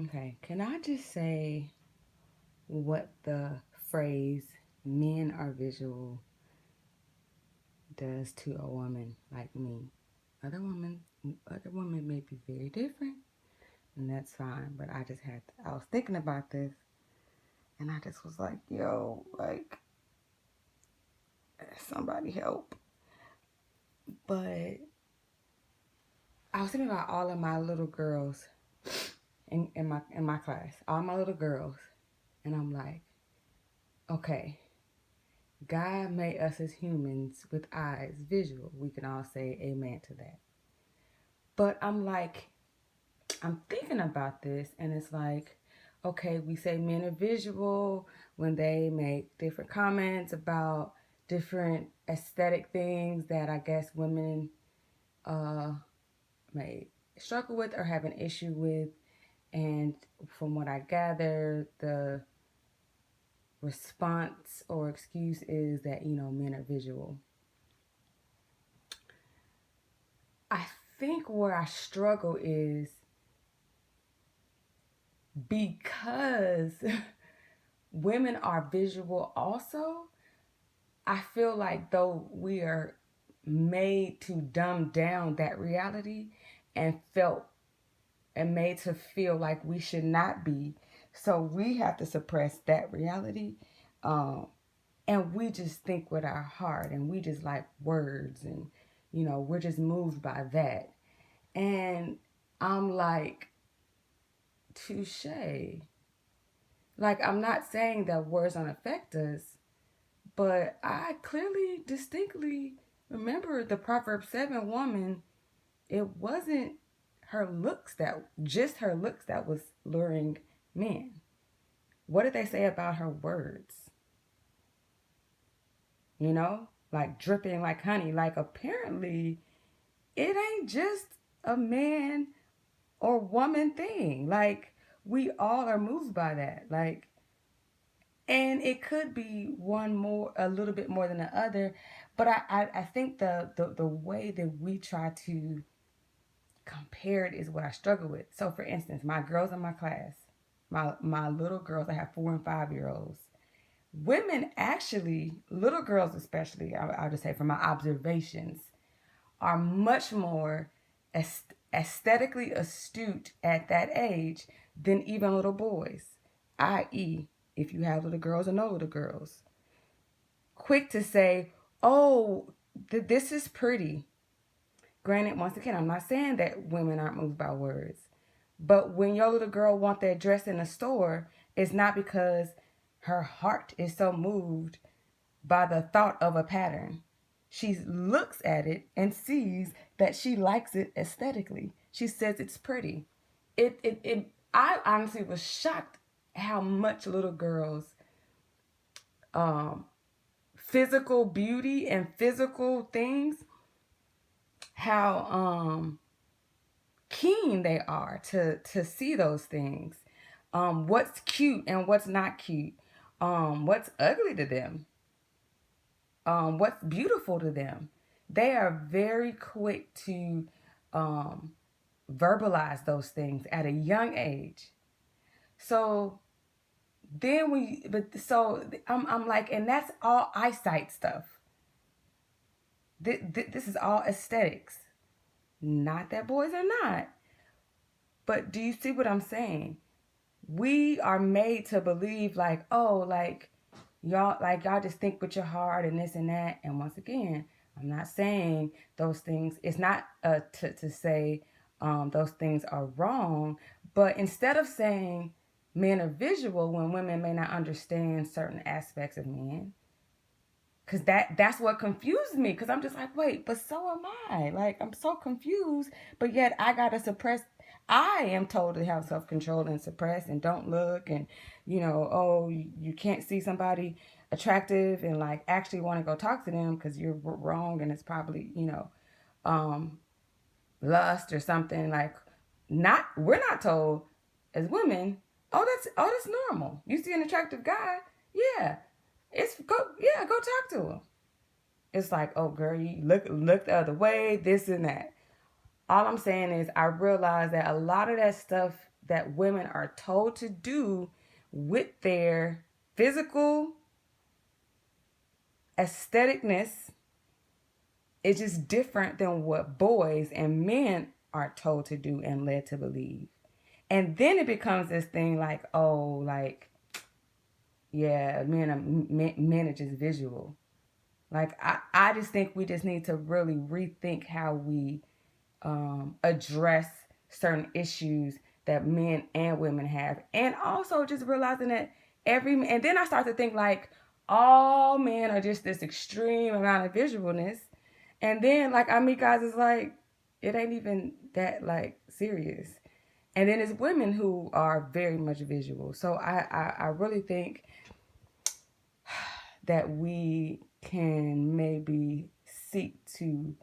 Okay, can I just say what the phrase men are visual does to a woman like me? Other women, other women may be very different, and that's fine. But I was thinking about this, and I just was like, yo, like, somebody help. But I was thinking about all of my little girls in my class, all my little girls, and I'm like, okay, God made us as humans with eyes, visual. We can all say amen to that. But I'm like, I'm thinking about this, and it's like, okay, we say men are visual when they make different comments about different aesthetic things that I guess women uh, may struggle with or have an issue with. And from what I gather, the response or excuse is that, men are visual. I think where I struggle is because women are visual also. I feel like though we are made to dumb down that reality and felt and made to feel like we should not be, so we have to suppress that reality. Um, and we just think with our heart and we just like words and we're just moved by that. And I'm like, touche. Like, I'm not saying that words don't affect us, but I clearly, distinctly remember the Proverb 7 woman. It wasn't just her looks that was luring men. What did they say about her words? Like dripping like honey. Like, apparently, it ain't just a man or woman thing. Like, we all are moved by that. Like, and it could be one more, a little bit more than the other, but I think the way that we try to compare it is what I struggle with. So, for instance, my girls in my class, my little girls, I have 4 and 5 year olds. Women actually, little girls especially, I'll just say from my observations, are much more aesthetically astute at that age than even little boys, i.e., if you have little girls or no little girls. Quick to say, oh, this is pretty. Granted, once again, I'm not saying that women aren't moved by words. But when your little girl want that dress in the store, it's not because her heart is so moved by the thought of a pattern. She looks at it and sees that she likes it aesthetically. She says it's pretty. I honestly was shocked how much little girls um, physical beauty and physical things, how keen they are to see those things. What's cute and what's not cute. What's ugly to them. What's beautiful to them. They are very quick to um, verbalize those things at a young age. So I'm like, and that's all eyesight stuff. This is all aesthetics. Not that boys are not, but do you see what I'm saying? We are made to believe like, oh, like y'all just think with your heart and this and that. And once again, I'm not saying those things. It's not to say those things are wrong, but instead of saying men are visual when women may not understand certain aspects of men, because that's what confused me, because I'm just like, wait, but so am I. Like, I'm so confused, but yet I gotta suppress. I am told to have self-control and suppress and don't look, and oh, you can't see somebody attractive and like actually want to go talk to them because you're wrong, and it's probably um lust or something. Like, not we're not told as women, oh, that's normal. You see an attractive guy, yeah, go talk to him. It's like, oh girl, you look the other way, this and that. All I'm saying is I realize that a lot of that stuff that women are told to do with their physical aestheticness is just different than what boys and men are told to do and led to believe. And then it becomes this thing like, oh, like, yeah, men are just visual. Like, I just think we just need to really rethink how we address certain issues that men and women have. And also just realizing that and then I start to think like all men are just this extreme amount of visualness. And then like I meet guys is like, it ain't even that like serious. And then it's women who are very much visual. So I really think that we can maybe seek to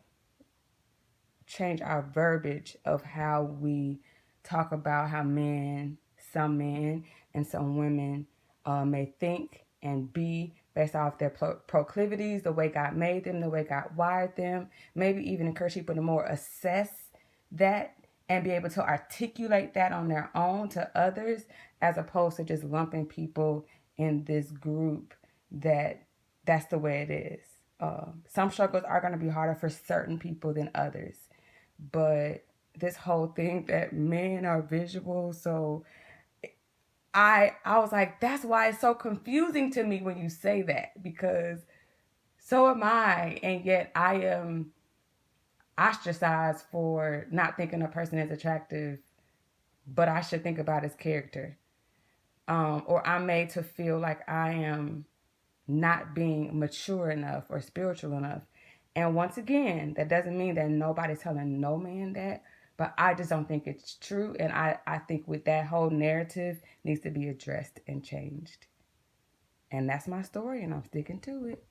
change our verbiage of how we talk about how some men and some women may think and be based off their proclivities, the way God made them, the way God wired them. Maybe even encourage people to more assess that and be able to articulate that on their own to others, as opposed to just lumping people in this group that's the way it is. Some struggles are going to be harder for certain people than others. But this whole thing that men are visual, so I was like, that's why it's so confusing to me when you say that, because so am I, and yet I am ostracized for not thinking a person is attractive, but I should think about his character. Or I'm made to feel like I am not being mature enough or spiritual enough. And once again, that doesn't mean that nobody's telling no man that, but I just don't think it's true. And I think with that whole narrative needs to be addressed and changed. And that's my story, and I'm sticking to it.